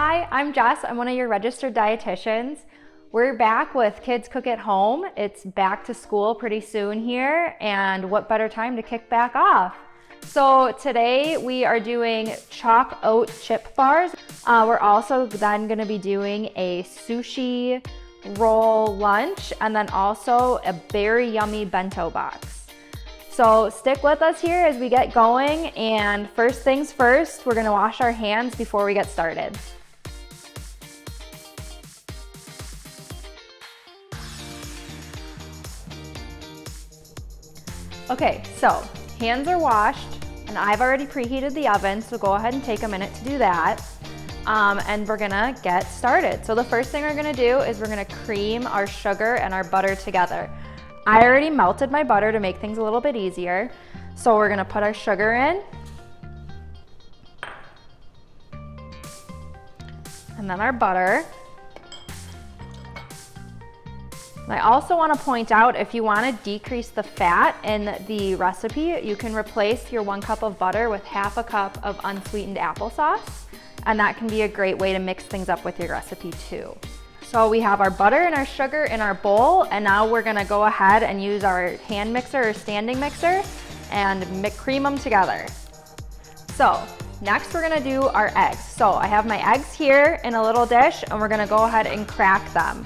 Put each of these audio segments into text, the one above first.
Hi, I'm Jess. I'm one of your registered dietitians. We're back with Kids Cook at Home. It's back to school pretty soon here, and what better time to kick back off? So today we are doing Choc-Oat-Chip Bars. We're also then going to be doing a sushi roll lunch and then also a very yummy bento box. So stick with us here as we get going, and first things first, we're going to wash our hands before we get started. Okay, so hands are washed and I've already preheated the oven, so go ahead and take a minute to do that. And we're gonna get started. So the first thing we're gonna do is we're gonna cream our sugar and our butter together. I already melted my butter to make things a little bit easier. So we're gonna put our sugar in. And then our butter. And I also want to point out, if you want to decrease the fat in the recipe, you can replace your 1 cup of butter with half a cup of unsweetened applesauce, and that can be a great way to mix things up with your recipe too. So we have our butter and our sugar in our bowl, and now we're going to go ahead and use our hand mixer or standing mixer and cream them together. So next we're going to do our eggs. So I have my eggs here in a little dish, and we're going to go ahead and crack them.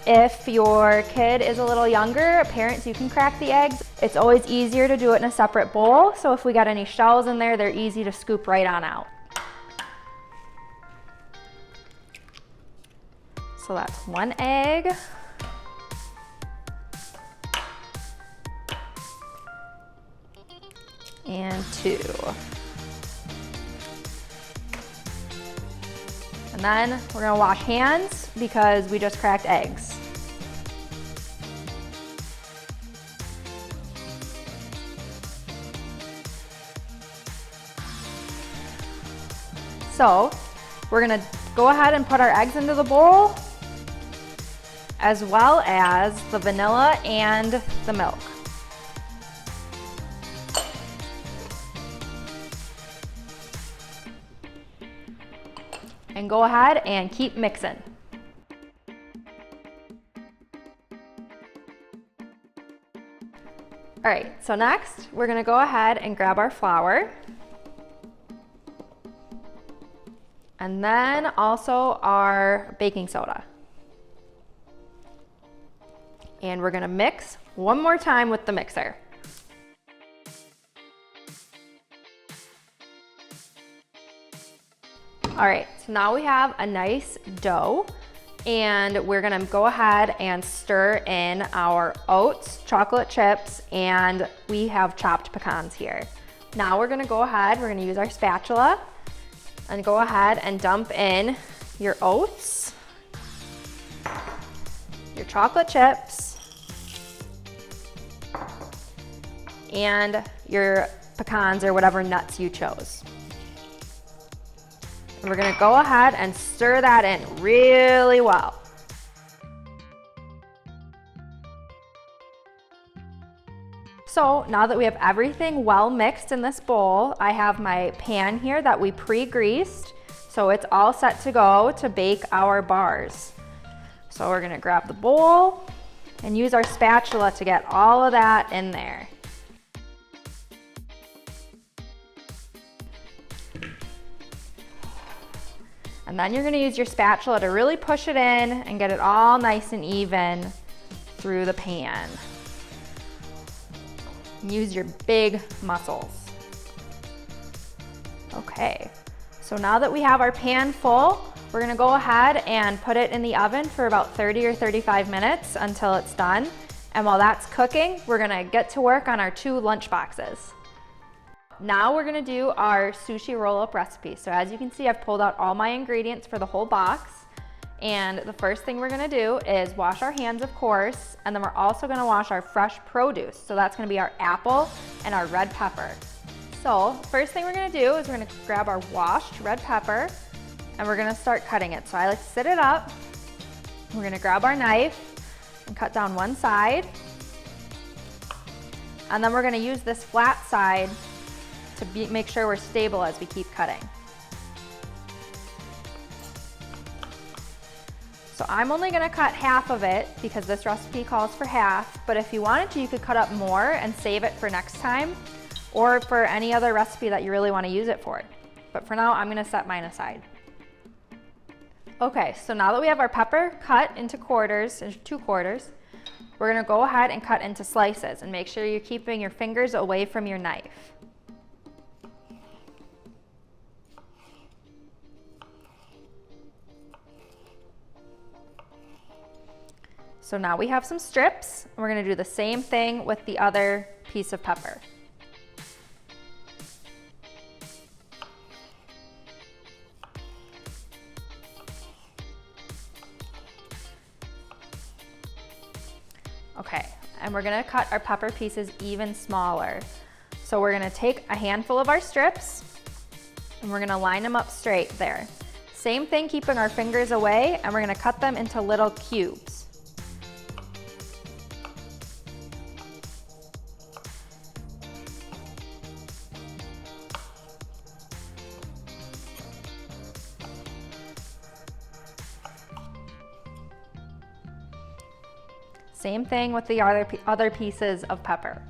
If your kid is a little younger, parents, you can crack the eggs. It's always easier to do it in a separate bowl, so if we got any shells in there, they're easy to scoop right on out. So that's 1 egg. And 2. And then we're gonna wash hands because we just cracked eggs. So we're gonna go ahead and put our eggs into the bowl, as well as the vanilla and the milk. And go ahead and keep mixing. All right, so next we're gonna go ahead and grab our flour. And then also our baking soda. And we're gonna mix one more time with the mixer. All right, so now we have a nice dough, and we're gonna go ahead and stir in our oats, chocolate chips, and we have chopped pecans here. Now we're gonna go ahead, we're gonna use our spatula and go ahead and dump in your oats, your chocolate chips, and your pecans or whatever nuts you chose. And we're gonna go ahead and stir that in really well. So now that we have everything well mixed in this bowl, I have my pan here that we pre-greased, so it's all set to go to bake our bars. So we're gonna grab the bowl and use our spatula to get all of that in there. And then you're gonna use your spatula to really push it in and get it all nice and even through the pan. Use your big muscles. Okay, so now that we have our pan full, we're gonna go ahead and put it in the oven for about 30 or 35 minutes until it's done. And while that's cooking, we're gonna get to work on our 2 lunch boxes. Now we're gonna do our sushi roll-up recipe. So as you can see, I've pulled out all my ingredients for the whole box. And the first thing we're gonna do is wash our hands, of course, and then we're also gonna wash our fresh produce. So that's gonna be our apple and our red pepper. So first thing we're gonna do is we're gonna grab our washed red pepper and we're gonna start cutting it. So I like to sit it up. We're gonna grab our knife and cut down one side. And then we're gonna use this flat side to make sure we're stable as we keep cutting. So I'm only gonna cut half of it because this recipe calls for half, but if you wanted to, you could cut up more and save it for next time or for any other recipe that you really wanna use it for. But for now, I'm gonna set mine aside. Okay, so now that we have our pepper cut into quarters, into 2 quarters, we're gonna go ahead and cut into slices and make sure you're keeping your fingers away from your knife. So now we have some strips, and we're gonna do the same thing with the other piece of pepper. Okay, and we're gonna cut our pepper pieces even smaller. So we're gonna take a handful of our strips, and we're gonna line them up straight there. Same thing, keeping our fingers away, and we're gonna cut them into little cubes. Same thing with the other pieces of pepper.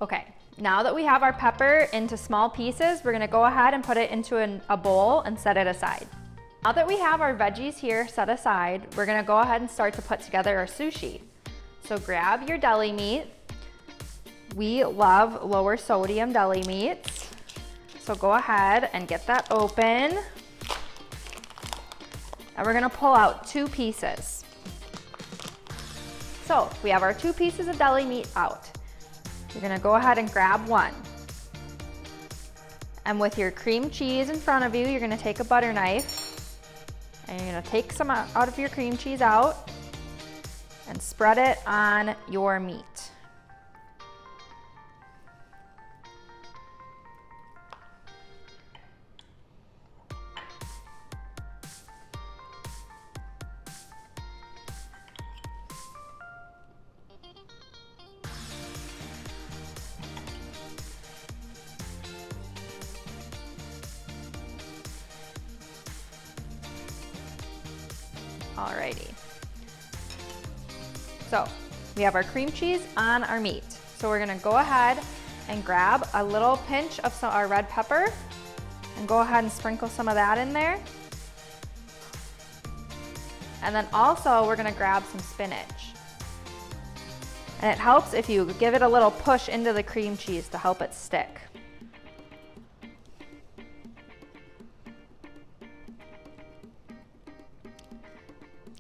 Okay, now that we have our pepper into small pieces, we're gonna go ahead and put it into a bowl and set it aside. Now that we have our veggies here set aside, we're gonna go ahead and start to put together our sushi. So grab your deli meat. We love lower sodium deli meats. So go ahead and get that open. And we're gonna pull out 2 pieces. So we have our 2 pieces of deli meat out. You're gonna go ahead and grab one. And with your cream cheese in front of you, you're gonna take a butter knife and you're gonna take some out of your cream cheese out and spread it on your meat. Alrighty. So we have our cream cheese on our meat. So we're gonna go ahead and grab a little pinch of our red pepper and go ahead and sprinkle some of that in there. And then also we're gonna grab some spinach. And it helps if you give it a little push into the cream cheese to help it stick.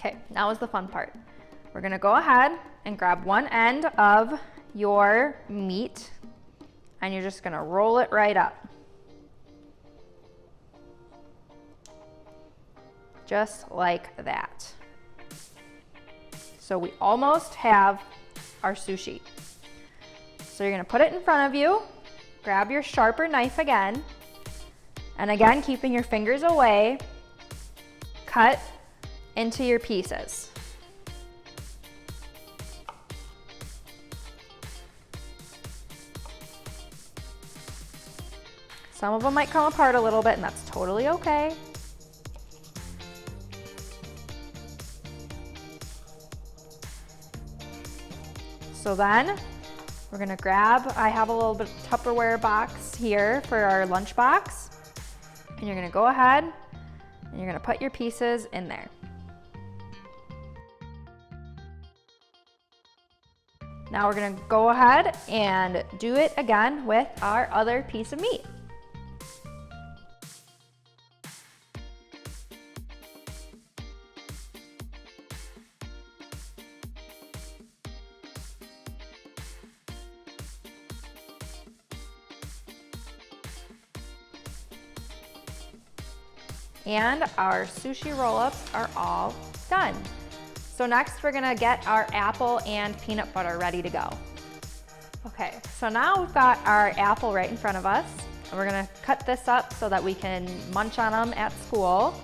Okay, now is the fun part. We're gonna go ahead and grab one end of your meat and you're just gonna roll it right up. Just like that. So we almost have our sushi. So you're gonna put it in front of you, grab your sharper knife again, and again, keeping your fingers away, cut into your pieces. Some of them might come apart a little bit, and that's totally okay. So then we're gonna grab, I have a little bit of Tupperware box here for our lunchbox, and you're gonna go ahead and you're gonna put your pieces in there. Now we're gonna go ahead and do it again with our other piece of meat. And our sushi roll-ups are all done. So next we're gonna get our apple and peanut butter ready to go. Okay, so now we've got our apple right in front of us, and we're gonna cut this up so that we can munch on them at school.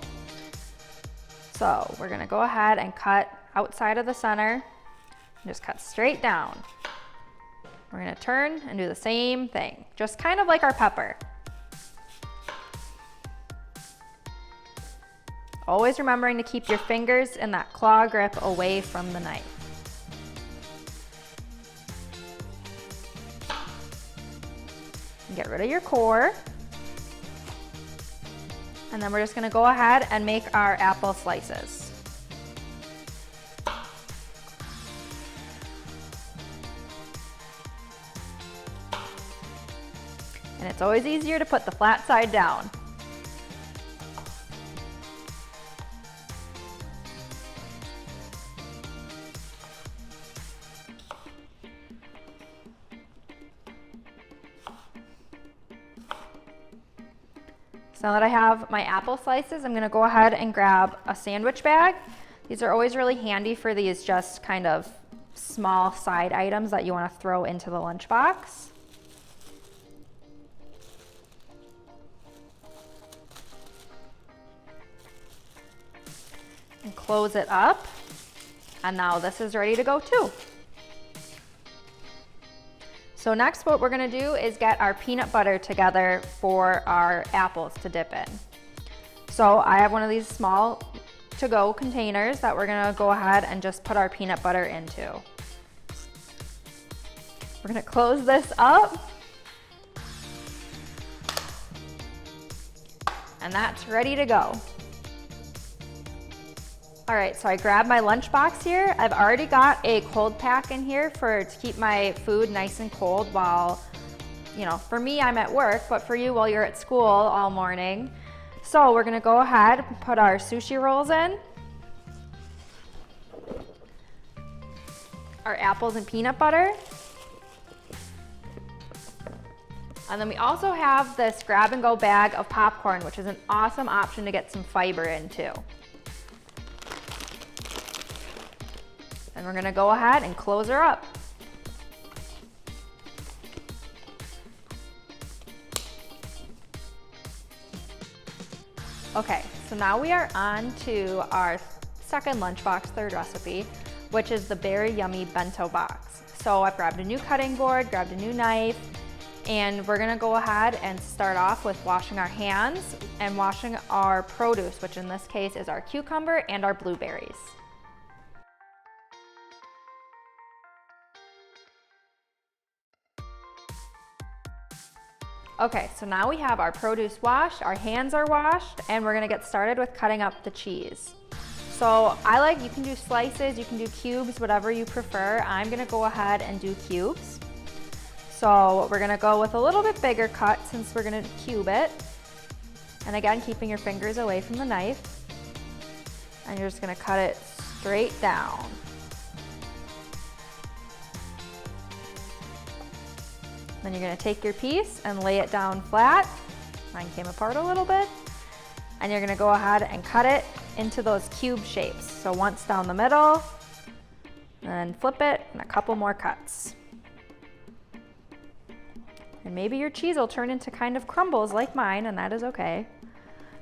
So we're gonna go ahead and cut outside of the center, and just cut straight down. We're gonna turn and do the same thing, just kind of like our pepper. always remembering to keep your fingers in that claw grip away from the knife. And get rid of your core. And then we're just gonna go ahead and make our apple slices. And it's always easier to put the flat side down. So now that I have my apple slices, I'm gonna go ahead and grab a sandwich bag. These are always really handy for these just kind of small side items that you wanna throw into the lunchbox. And close it up. And now this is ready to go too. So next what we're gonna do is get our peanut butter together for our apples to dip in. So I have one of these small to-go containers that we're gonna go ahead and just put our peanut butter into. We're gonna close this up. And that's ready to go. All right, so I grabbed my lunchbox here. I've already got a cold pack in here to keep my food nice and cold while, for me, I'm at work, but for you, while you're at school all morning. So we're gonna go ahead and put our sushi rolls in, our apples and peanut butter, and then we also have this grab-and-go bag of popcorn, which is an awesome option to get some fiber into. And we're gonna go ahead and close her up. Okay, so now we are on to our second lunchbox, third recipe, which is the Berry Yummy Bento box. So I've grabbed a new cutting board, grabbed a new knife, and we're gonna go ahead and start off with washing our hands and washing our produce, which in this case is our cucumber and our blueberries. Okay, so now we have our produce washed, our hands are washed, and we're gonna get started with cutting up the cheese. So you can do slices, you can do cubes, whatever you prefer. I'm gonna go ahead and do cubes. So we're gonna go with a little bit bigger cut since we're gonna cube it. And again, keeping your fingers away from the knife. And you're just gonna cut it straight down. Then you're gonna take your piece and lay it down flat. Mine came apart a little bit. And you're gonna go ahead and cut it into those cube shapes. So once down the middle, and flip it, and a couple more cuts. And maybe your cheese will turn into kind of crumbles like mine, and that is okay.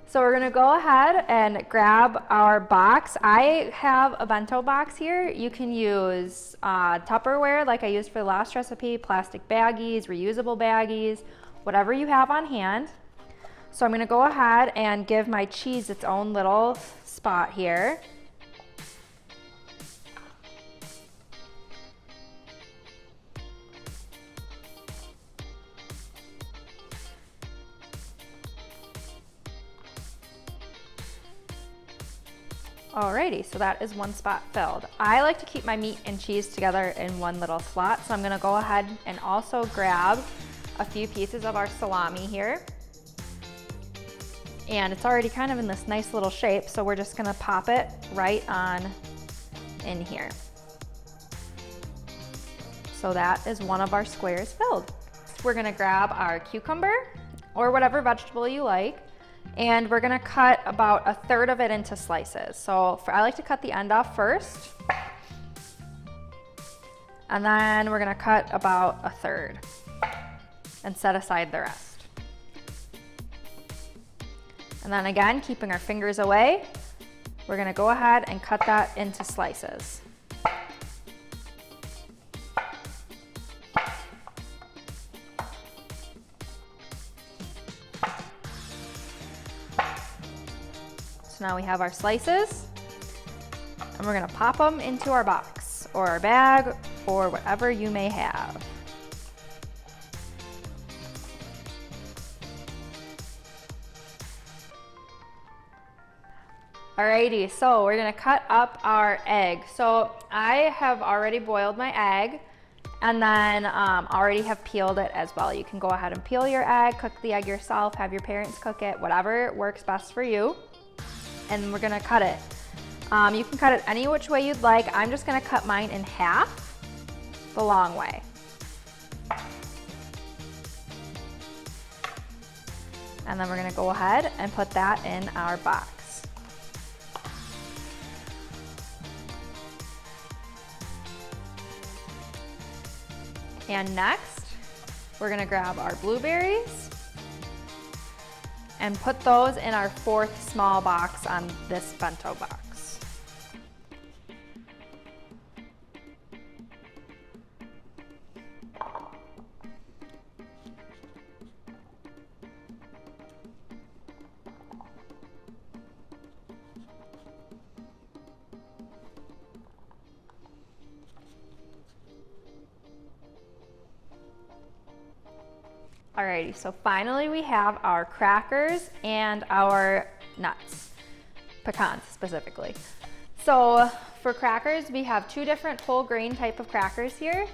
So we're gonna go ahead and grab our box. I have a bento box here. You can use Tupperware like I used for the last recipe, plastic baggies, reusable baggies, whatever you have on hand. So I'm gonna go ahead and give my cheese its own little spot here. Alrighty, so that is one spot filled. I like to keep my meat and cheese together in one little slot, so I'm gonna go ahead and also grab a few pieces of our salami here. And it's already kind of in this nice little shape, so we're just gonna pop it right on in here. So that is one of our squares filled. We're gonna grab our cucumber, or whatever vegetable you like, and we're gonna cut about a third of it into slices. So I like to cut the end off first, and then we're gonna cut about a third and set aside the rest. And then again, keeping our fingers away, we're gonna go ahead and cut that into slices. So now we have our slices, and we're gonna pop them into our box or our bag or whatever you may have. Alrighty, so we're gonna cut up our egg. So I have already boiled my egg and then already have peeled it as well. You can go ahead and peel your egg, cook the egg yourself, have your parents cook it, whatever works best for you. And we're gonna cut it. You can cut it any which way you'd like. I'm just gonna cut mine in half, the long way. And then we're gonna go ahead and put that in our box. And next, we're gonna grab our blueberries and put those in our 4th small box on this bento box. Alrighty, so finally we have our crackers and our nuts, pecans specifically. So for crackers, we have 2 different whole grain type of crackers here.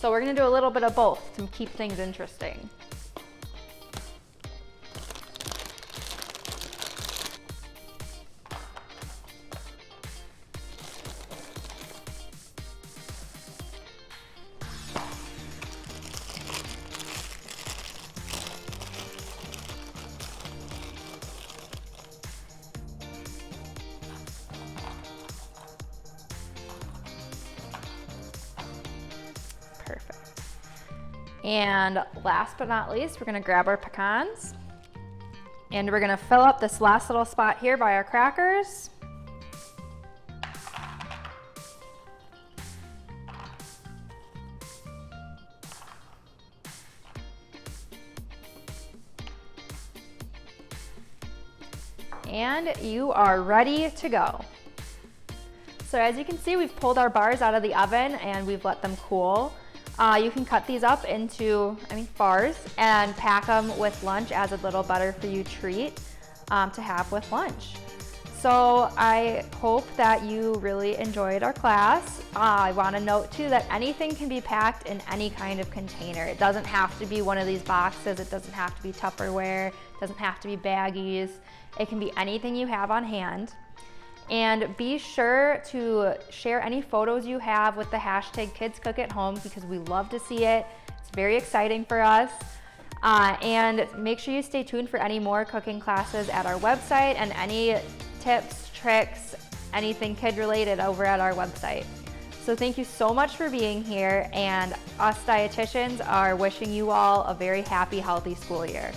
So we're gonna do a little bit of both to keep things interesting. Perfect. And last but not least, we're gonna grab our pecans and we're gonna fill up this last little spot here by our crackers. And you are ready to go. So as you can see, we've pulled our bars out of the oven and we've let them cool. You can cut these up into, bars and pack them with lunch as a little better for you treat to have with lunch. So I hope that you really enjoyed our class. I want to note too that anything can be packed in any kind of container. It doesn't have to be one of these boxes. It doesn't have to be Tupperware. It doesn't have to be baggies. It can be anything you have on hand. And be sure to share any photos you have with the hashtag Kids Cook at Home because we love to see it. It's very exciting for us. And make sure you stay tuned for any more cooking classes at our website and any tips, tricks, anything kid related over at our website. So thank you so much for being here, and us dietitians are wishing you all a very happy, healthy school year.